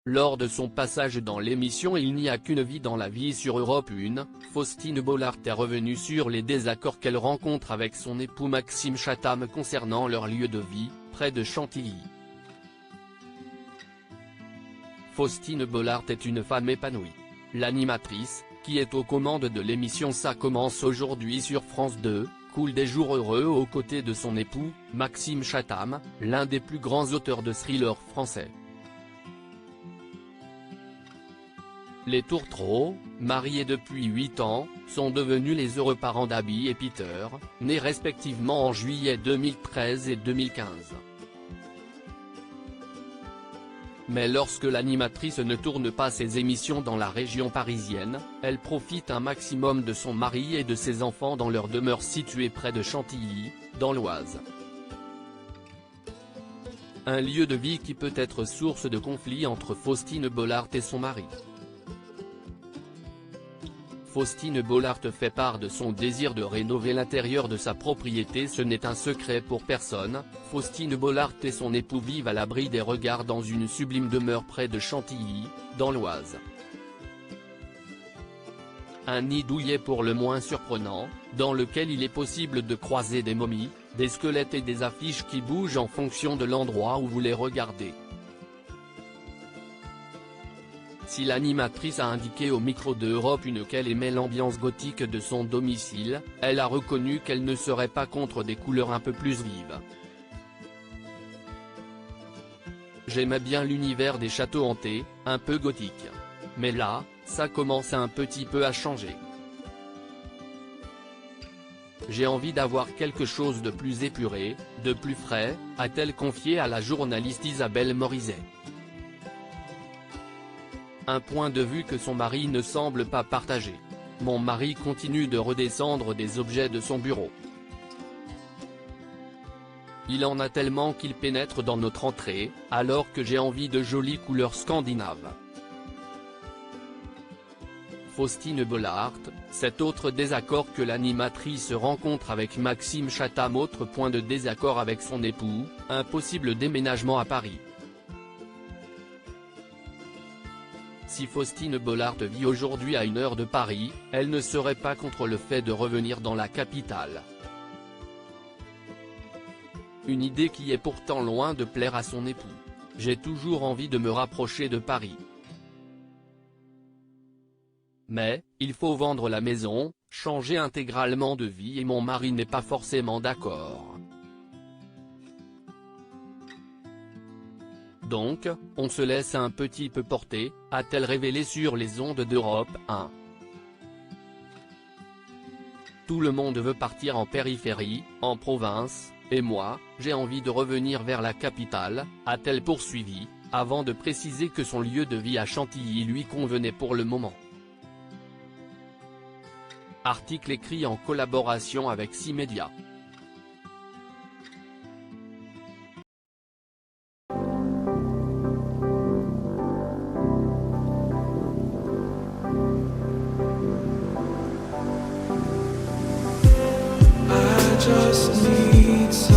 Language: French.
Lors de son passage dans l'émission Il n'y a qu'une vie dans la vie sur Europe 1, Faustine Bollard est revenue sur les désaccords qu'elle rencontre avec son époux Maxime Chatham concernant leur lieu de vie, près de Chantilly. Faustine Bollard est une femme épanouie. L'animatrice, qui est aux commandes de l'émission Ça commence aujourd'hui sur France 2, coule des jours heureux aux côtés de son époux, Maxime Chatham, l'un des plus grands auteurs de thrillers français. Les Tourtereaux, mariés depuis 8 ans, sont devenus les heureux parents d'Abby et Peter, nés respectivement en juillet 2013 et 2015. Mais lorsque l'animatrice ne tourne pas ses émissions dans la région parisienne, elle profite un maximum de son mari et de ses enfants dans leur demeure située près de Chantilly, dans l'Oise. Un lieu de vie qui peut être source de conflits entre Faustine Bollard et son mari. Faustine Bollard fait part de son désir de rénover l'intérieur de sa propriété. Ce n'est un secret pour personne, Faustine Bollard et son époux vivent à l'abri des regards dans une sublime demeure près de Chantilly, dans l'Oise. Un nid douillet pour le moins surprenant, dans lequel il est possible de croiser des momies, des squelettes et des affiches qui bougent en fonction de l'endroit où vous les regardez. Si l'animatrice a indiqué au micro de Europe 1 qu'elle aimait l'ambiance gothique de son domicile, elle a reconnu qu'elle ne serait pas contre des couleurs un peu plus vives. J'aimais bien l'univers des châteaux hantés, un peu gothique. Mais là, ça commence un petit peu à changer. J'ai envie d'avoir quelque chose de plus épuré, de plus frais, a-t-elle confié à la journaliste Isabelle Morizet. Un point de vue que son mari ne semble pas partager. Mon mari continue de redescendre des objets de son bureau. Il en a tellement qu'il pénètre dans notre entrée, alors que j'ai envie de jolies couleurs scandinaves. Faustine Bollard, cet autre désaccord que l'animatrice rencontre avec Maxime Chatham. Autre point de désaccord avec son époux, un possible déménagement à Paris. Si Faustine Bollard vit aujourd'hui à 1 heure de Paris, elle ne serait pas contre le fait de revenir dans la capitale. Une idée qui est pourtant loin de plaire à son époux. J'ai toujours envie de me rapprocher de Paris. Mais, il faut vendre la maison, changer intégralement de vie et mon mari n'est pas forcément d'accord. Donc, on se laisse un petit peu porter, a-t-elle révélé sur les ondes d'Europe 1. Tout le monde veut partir en périphérie, en province, et moi, j'ai envie de revenir vers la capitale, a-t-elle poursuivi, avant de préciser que son lieu de vie à Chantilly lui convenait pour le moment. Article écrit en collaboration avec 6 médias. Just need some